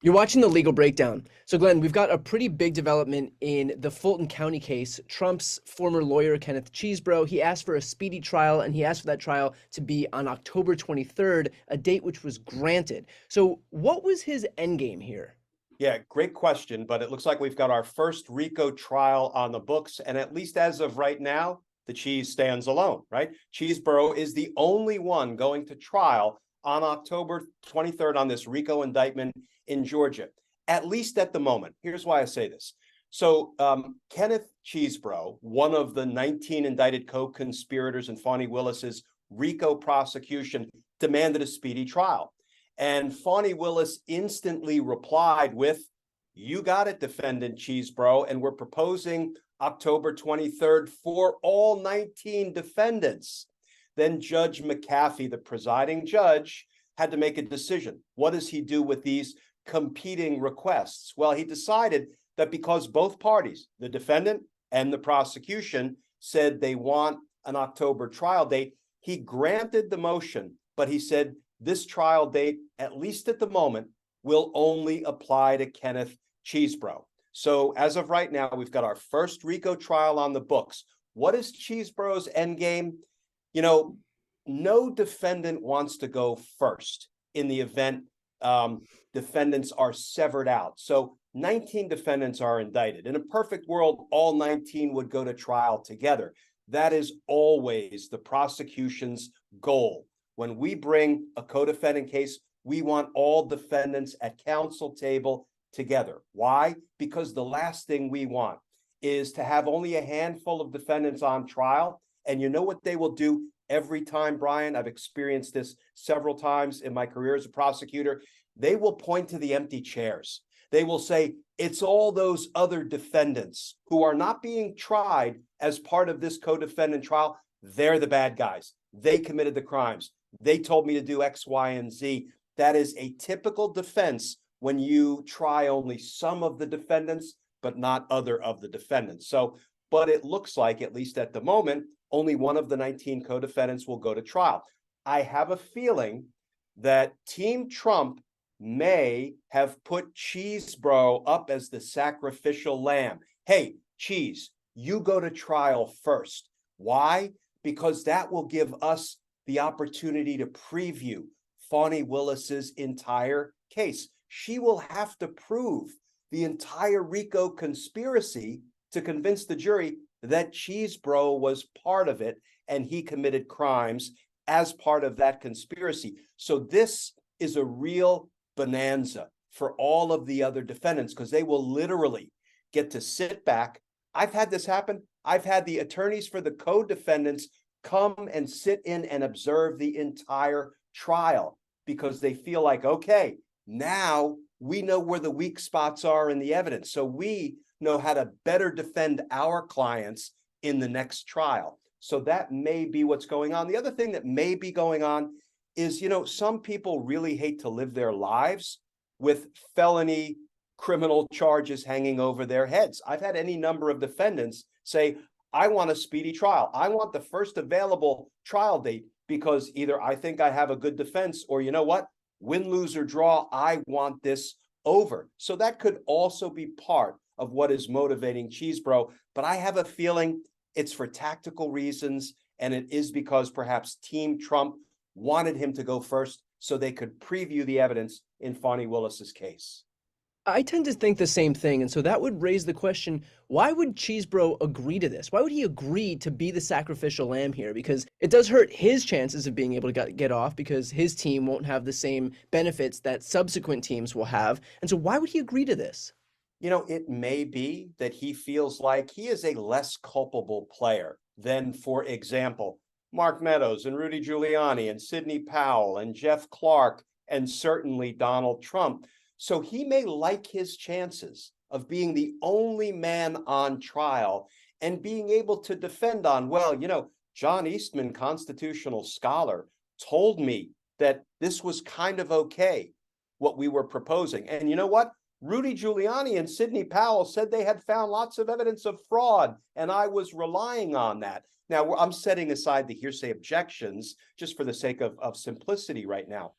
You're watching the legal breakdown. So, Glenn, we've got a pretty big development in the Fulton County case. Trump's former lawyer, Kenneth Chesebro, he asked for a speedy trial, and he asked for that trial to be on October 23rd, a date which was granted. So, what was his endgame here? Yeah, great question. But it looks like we've got our first RICO trial on the books. And at least as of right now, the cheese stands alone, right? Chesebro is the only one going to trial on October 23rd on this RICO indictment in Georgia, at least at the moment. Here's why I say this. So Kenneth Chesebro, one of the 19 indicted co-conspirators in Fani Willis's RICO prosecution, demanded a speedy trial. And Fani Willis instantly replied with, "You got it, defendant Chesebro, and we're proposing October 23rd for all 19 defendants." Then Judge McAfee, the presiding judge, had to make a decision. What does he do with these competing requests? Well, he decided that because both parties, the defendant and the prosecution, said they want an October trial date, he granted the motion, but he said this trial date, at least at the moment, will only apply to Kenneth Chesebro. So as of right now, we've got our first RICO trial on the books. What is Chesebro's endgame? No defendant wants to go first in the event defendants are severed out. So 19 defendants are indicted. In a perfect world, all 19 would go to trial together. That is always the prosecution's goal. When we bring a co-defendant case, we want all defendants at counsel table together. Why? Because the last thing we want is to have only a handful of defendants on trial. And you know what they will do every time, Brian? I've experienced this several times in my career as a prosecutor. They will point to the empty chairs. They will say, it's all those other defendants who are not being tried as part of this co-defendant trial. They're the bad guys. They committed the crimes. They told me to do X, Y, and Z. That is a typical defense when you try only some of the defendants, but not other of the defendants. But it looks like, at least at the moment, only one of the 19 co-defendants will go to trial. I have a feeling that Team Trump may have put Chesebro up as the sacrificial lamb. Hey, Cheese, you go to trial first. Why? Because that will give us the opportunity to preview Fani Willis's entire case. She will have to prove the entire RICO conspiracy to convince the jury that Chesebro was part of it and he committed crimes as part of that conspiracy. So this is a real bonanza for all of the other defendants because they will literally get to sit back. I've had this happen. I've had the attorneys for the co-defendants come and sit in and observe the entire trial because they feel like, okay, now we know where the weak spots are in the evidence. So we know how to better defend our clients in the next trial. So that may be what's going on. The other thing that may be going on is, some people really hate to live their lives with felony criminal charges hanging over their heads. I've had any number of defendants say, I want a speedy trial. I want the first available trial date because either I think I have a good defense or you know what, win, lose, or draw, I want this over. So that could also be part of what is motivating Chesebro. But I have a feeling it's for tactical reasons, and it is because perhaps Team Trump wanted him to go first so they could preview the evidence in Fani Willis's case. I tend to think the same thing. And so that would raise the question, why would Chesebro agree to this? Why would he agree to be the sacrificial lamb here? Because it does hurt his chances of being able to get off because his team won't have the same benefits that subsequent teams will have. And so why would he agree to this? It may be that he feels like he is a less culpable player than, for example, Mark Meadows and Rudy Giuliani and Sidney Powell and Jeff Clark and certainly Donald Trump. So he may like his chances of being the only man on trial and being able to defend on, John Eastman, constitutional scholar, told me that this was kind of okay, what we were proposing. And you know what? Rudy Giuliani and Sidney Powell said they had found lots of evidence of fraud, and I was relying on that. Now, I'm setting aside the hearsay objections just for the sake of simplicity right now.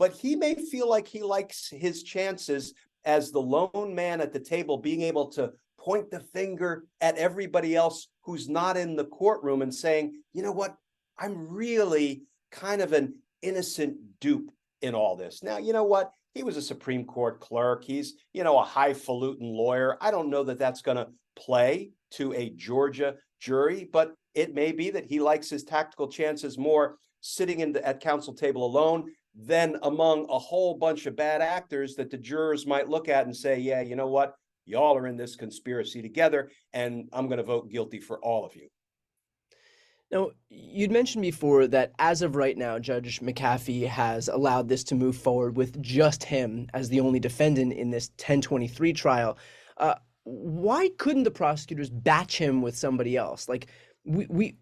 but he may feel like he likes his chances as the lone man at the table, being able to point the finger at everybody else who's not in the courtroom and saying, you know what, I'm really kind of an innocent dupe in all this. Now, you know what? He was a Supreme Court clerk. He's, a highfalutin lawyer. I don't know that that's going to play to a Georgia jury, but it may be that he likes his tactical chances more sitting at counsel table alone than among a whole bunch of bad actors that the jurors might look at and say, yeah, you know what? Y'all are in this conspiracy together, and I'm going to vote guilty for all of you. Now, you'd mentioned before that as of right now, Judge McAfee has allowed this to move forward with just him as the only defendant in this 1023 trial. Why couldn't the prosecutors batch him with somebody else? Like, we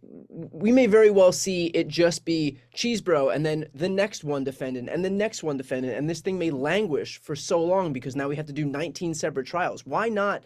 may very well see it just be Cheesebro and then the next one defendant and the next one defendant, and this thing may languish for so long because now we have to do 19 separate trials. Why not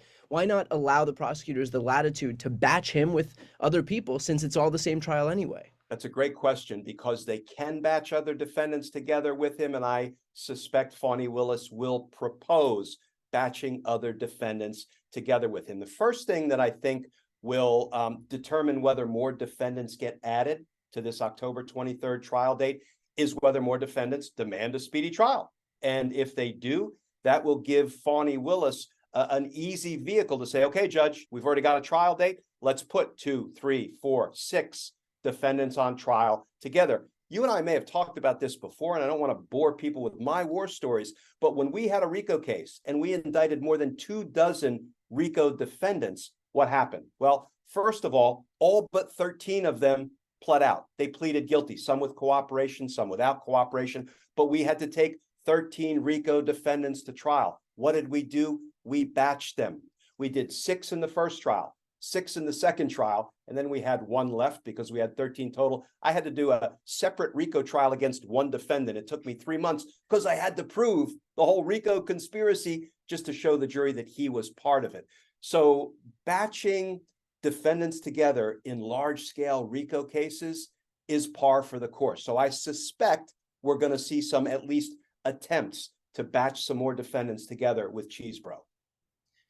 allow the prosecutors the latitude to batch him with other people, since it's all the same trial anyway? That's a great question, because they can batch other defendants together with him, and I suspect Fani Willis will propose batching other defendants together with him. The first thing that I think will determine whether more defendants get added to this October 23rd trial date is whether more defendants demand a speedy trial. And if they do, that will give Fani Willis an easy vehicle to say, okay, Judge, we've already got a trial date. Let's put 2, 3, 4, 6 defendants on trial together. You and I may have talked about this before, and I don't want to bore people with my war stories, but when we had a RICO case and we indicted more than 24 RICO defendants, what happened? Well, first of all but 13 of them pled out. They pleaded guilty, some with cooperation, some without cooperation, but we had to take 13 RICO defendants to trial. What did we do? We batched them. We did 6 in the first trial, 6 in the second trial, and then we had 1 left because we had 13 total. I had to do a separate RICO trial against 1 defendant. It took me 3 months because I had to prove the whole RICO conspiracy just to show the jury that he was part of it. So batching defendants together in large-scale RICO cases is par for the course. So I suspect we're going to see some at least attempts to batch some more defendants together with Cheesebro.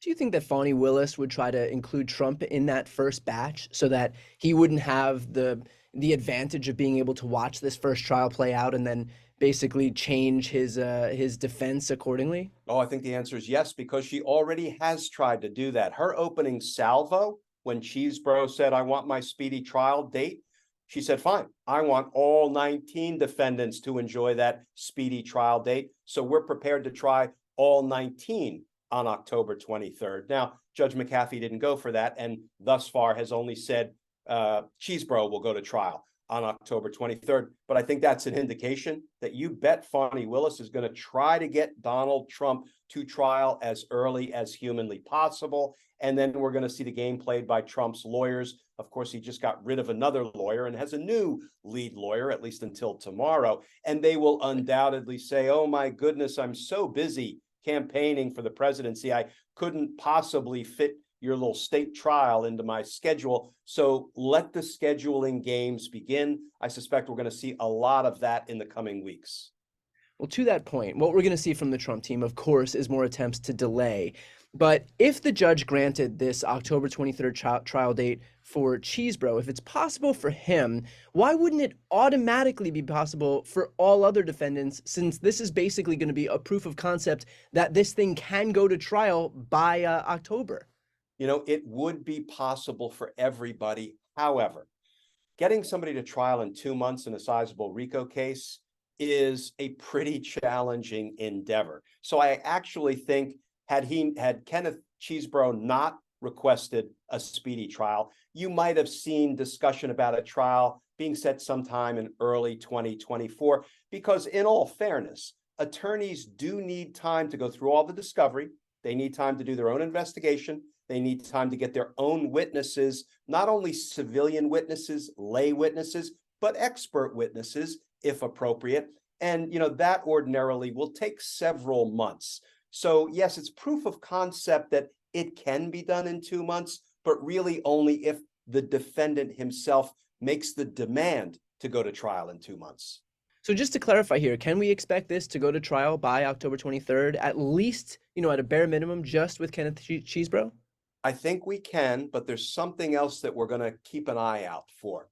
Do you think that Fani Willis would try to include Trump in that first batch so that he wouldn't have the advantage of being able to watch this first trial play out and then basically change his defense accordingly? Oh, I think the answer is yes, because she already has tried to do that. Her opening salvo, when Cheesebro said, I want my speedy trial date, she said, fine, I want all 19 defendants to enjoy that speedy trial date. So we're prepared to try all 19 on October 23rd. Now, Judge McAfee didn't go for that, and thus far has only said Cheesebro will go to trial on October 23rd. But I think that's an indication that you bet Fani Willis is going to try to get Donald Trump to trial as early as humanly possible. And then we're going to see the game played by Trump's lawyers. Of course, he just got rid of another lawyer and has a new lead lawyer, at least until tomorrow. And they will undoubtedly say, oh, my goodness, I'm so busy campaigning for the presidency. I couldn't possibly fit your little state trial into my schedule. So let the scheduling games begin. I suspect we're going to see a lot of that in the coming weeks. Well, to that point, what we're going to see from the Trump team, of course, is more attempts to delay. But if the judge granted this October 23rd trial date for Cheesebro, if it's possible for him, why wouldn't it automatically be possible for all other defendants, since this is basically going to be a proof of concept that this thing can go to trial by October? You know, it would be possible for everybody. However, getting somebody to trial in 2 months in a sizable RICO case is a pretty challenging endeavor. So I actually think had Kenneth Cheesebro not requested a speedy trial, you might have seen discussion about a trial being set sometime in early 2024, because in all fairness, attorneys do need time to go through all the discovery. They need time to do their own investigation. They need time to get their own witnesses, not only civilian witnesses, lay witnesses, but expert witnesses, if appropriate. And, that ordinarily will take several months. So, yes, it's proof of concept that it can be done in 2 months, but really only if the defendant himself makes the demand to go to trial in 2 months. So just to clarify here, can we expect this to go to trial by October 23rd, at least, at a bare minimum, just with Kenneth Chesebro? I think we can, but there's something else that we're going to keep an eye out for.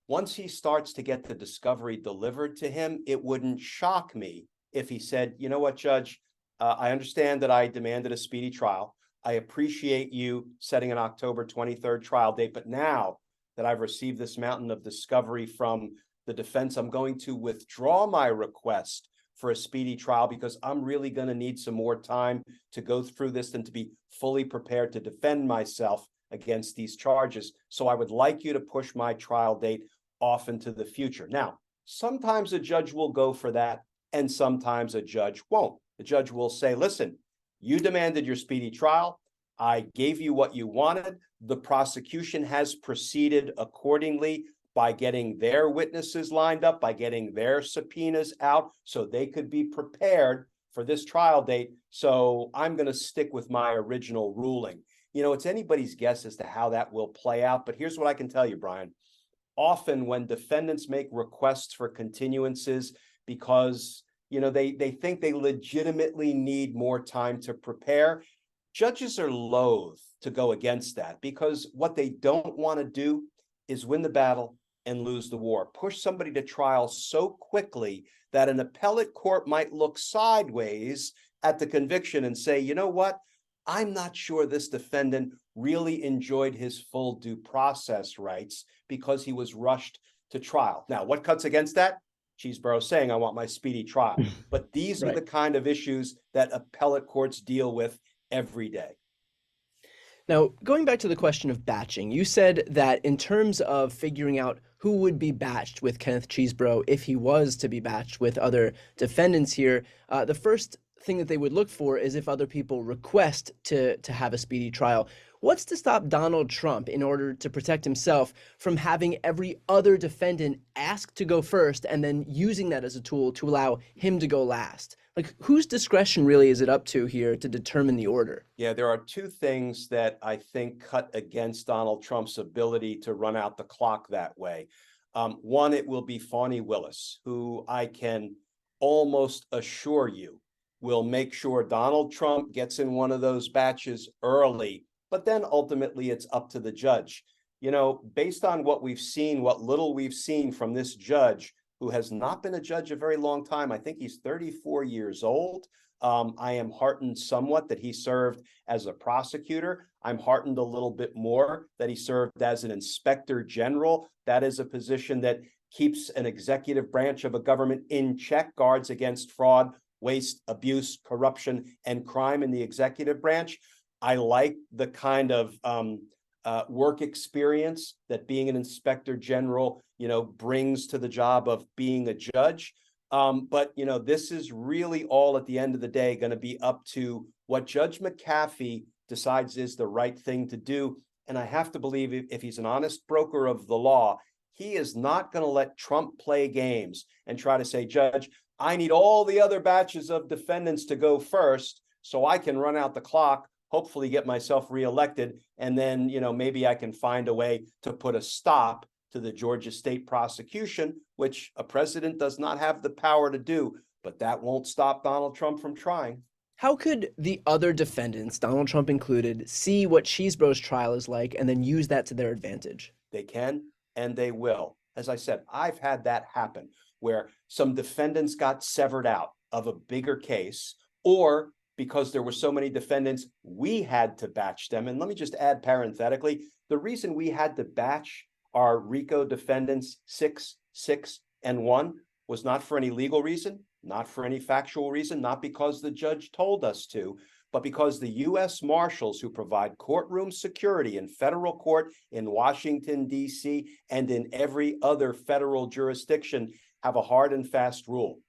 Once he starts to get the discovery delivered to him, it wouldn't shock me if he said, you know what, Judge, I understand that I demanded a speedy trial. I appreciate you setting an October 23rd trial date, but now that I've received this mountain of discovery from the defense, I'm going to withdraw my request for a speedy trial because I'm really going to need some more time to go through this and to be fully prepared to defend myself against these charges. So I would like you to push my trial date off into the future. Now, sometimes a judge will go for that, and sometimes a judge won't. The judge will say, listen, you demanded your speedy trial. I gave you what you wanted. The prosecution has proceeded accordingly by getting their witnesses lined up, by getting their subpoenas out so they could be prepared for this trial date. So I'm going to stick with my original ruling. It's anybody's guess as to how that will play out. But here's what I can tell you, Brian. Often when defendants make requests for continuances because they think they legitimately need more time to prepare, judges are loath to go against that because what they don't want to do is win the battle and lose the war. Push somebody to trial so quickly that an appellate court might look sideways at the conviction and say, you know what? I'm not sure this defendant really enjoyed his full due process rights because he was rushed to trial. Now, what cuts against that? Chesebro saying, I want my speedy trial. But these are the kind of issues that appellate courts deal with every day. Now, going back to the question of batching, you said that in terms of figuring out who would be batched with Kenneth Chesebro if he was to be batched with other defendants here, the first thing that they would look for is if other people request to have a speedy trial. What's to stop Donald Trump in order to protect himself from having every other defendant ask to go first and then using that as a tool to allow him to go last? Like, whose discretion really is it up to here to determine the order? Yeah, there are two things that I think cut against Donald Trump's ability to run out the clock that way. One, it will be Fani Willis, who I can almost assure you will make sure Donald Trump gets in one of those batches early, but then ultimately it's up to the judge. Based on what we've seen, what little we've seen from this judge, who has not been a judge a very long time. I think he's 34 years old. I am heartened somewhat that he served as a prosecutor. I'm heartened a little bit more that he served as an inspector general. That is a position that keeps an executive branch of a government in check, guards against fraud, waste, abuse, corruption, and crime in the executive branch. I like the kind of work experience that being an inspector general, brings to the job of being a judge. But this is really all at the end of the day going to be up to what Judge McAfee decides is the right thing to do. And I have to believe if he's an honest broker of the law, he is not going to let Trump play games and try to say, Judge, I need all the other batches of defendants to go first so I can run out the clock, hopefully get myself reelected, and then maybe I can find a way to put a stop to the Georgia state prosecution, which a president does not have the power to do, but that won't stop Donald Trump from trying. How could the other defendants, Donald Trump included, see what Chesebro's trial is like and then use that to their advantage? They can and they will. As I said, I've had that happen where some defendants got severed out of a bigger case, or because there were so many defendants, we had to batch them. And let me just add parenthetically, the reason we had to batch our RICO defendants 6, 6, and 1 was not for any legal reason, not for any factual reason, not because the judge told us to, but because the U.S. Marshals who provide courtroom security in federal court in Washington, D.C., and in every other federal jurisdiction have a hard and fast rule.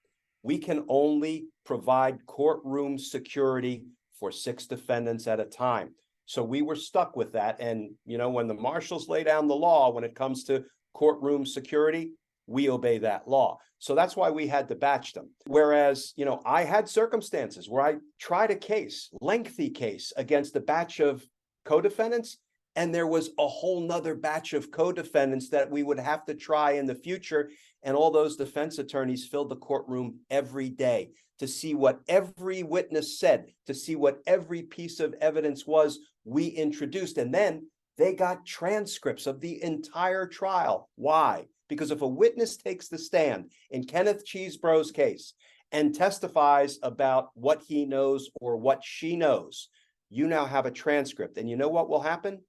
We can only provide courtroom security for 6 defendants at a time. So we were stuck with that. And, when the marshals lay down the law, when it comes to courtroom security, we obey that law. So that's why we had to batch them. Whereas, I had circumstances where I tried a case, lengthy case, against a batch of co-defendants, And there was a whole nother batch of co-defendants that we would have to try in the future. And all those defense attorneys filled the courtroom every day to see what every witness said, to see what every piece of evidence was we introduced. And then they got transcripts of the entire trial. Why? Because if a witness takes the stand in Kenneth Chesebro's case and testifies about what he knows or what she knows, you now have a transcript. And you know what will happen?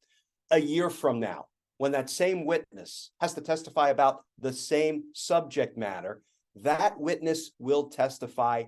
A year from now, when that same witness has to testify about the same subject matter, that witness will testify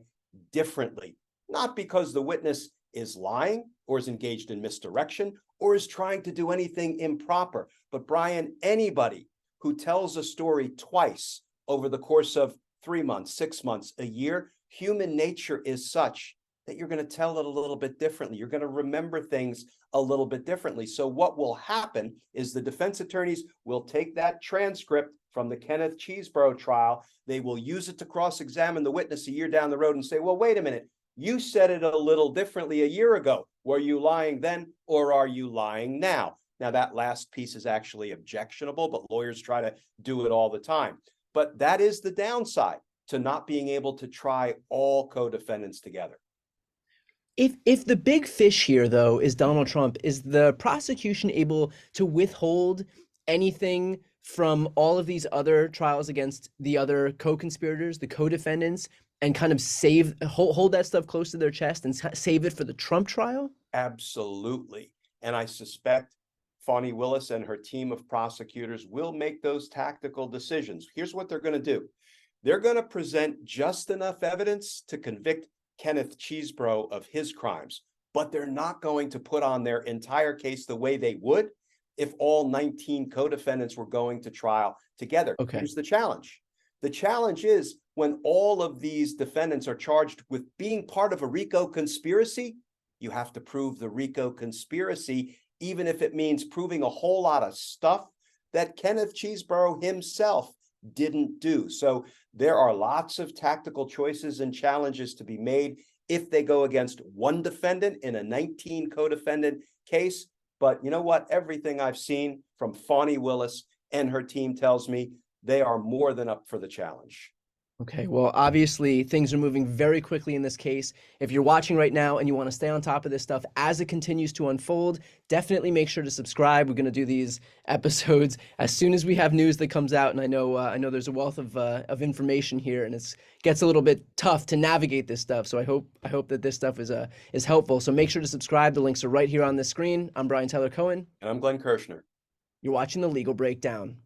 differently, not because the witness is lying or is engaged in misdirection or is trying to do anything improper. But Brian, anybody who tells a story twice over the course of 3 months, 6 months, a year, human nature is such that you're going to tell it a little bit differently. You're going to remember things a little bit differently. So what will happen is the defense attorneys will take that transcript from the Kenneth Chesebro trial. They will use it to cross-examine the witness a year down the road and say, well, wait a minute, you said it a little differently a year ago. Were you lying then or are you lying now? Now, that last piece is actually objectionable, but lawyers try to do it all the time. But that is the downside to not being able to try all co-defendants together. If the big fish here, though, is Donald Trump, is the prosecution able to withhold anything from all of these other trials against the other co-conspirators, the co-defendants, and kind of hold that stuff close to their chest and save it for the Trump trial? Absolutely. And I suspect Fani Willis and her team of prosecutors will make those tactical decisions. Here's what they're going to do. They're going to present just enough evidence to convict Kenneth Chesebro of his crimes, but they're not going to put on their entire case the way they would if all 19 co-defendants were going to trial together. Okay. Here's the challenge. The challenge is when all of these defendants are charged with being part of a RICO conspiracy, you have to prove the RICO conspiracy, even if it means proving a whole lot of stuff that Kenneth Chesebro himself didn't do. So there are lots of tactical choices and challenges to be made if they go against one defendant in a 19 co-defendant case. But you know what? Everything I've seen from Fani Willis and her team tells me they are more than up for the challenge. Okay, well, obviously things are moving very quickly in this case. If you're watching right now and you want to stay on top of this stuff as it continues to unfold, definitely make sure to subscribe. We're going to do these episodes as soon as we have news that comes out, and I know there's a wealth of information here, and it gets a little bit tough to navigate this stuff. So I hope that this stuff is helpful. So make sure to subscribe. The links are right here on the screen. I'm Brian Tyler Cohen, And I'm Glenn Kirshner. You're watching The Legal Breakdown.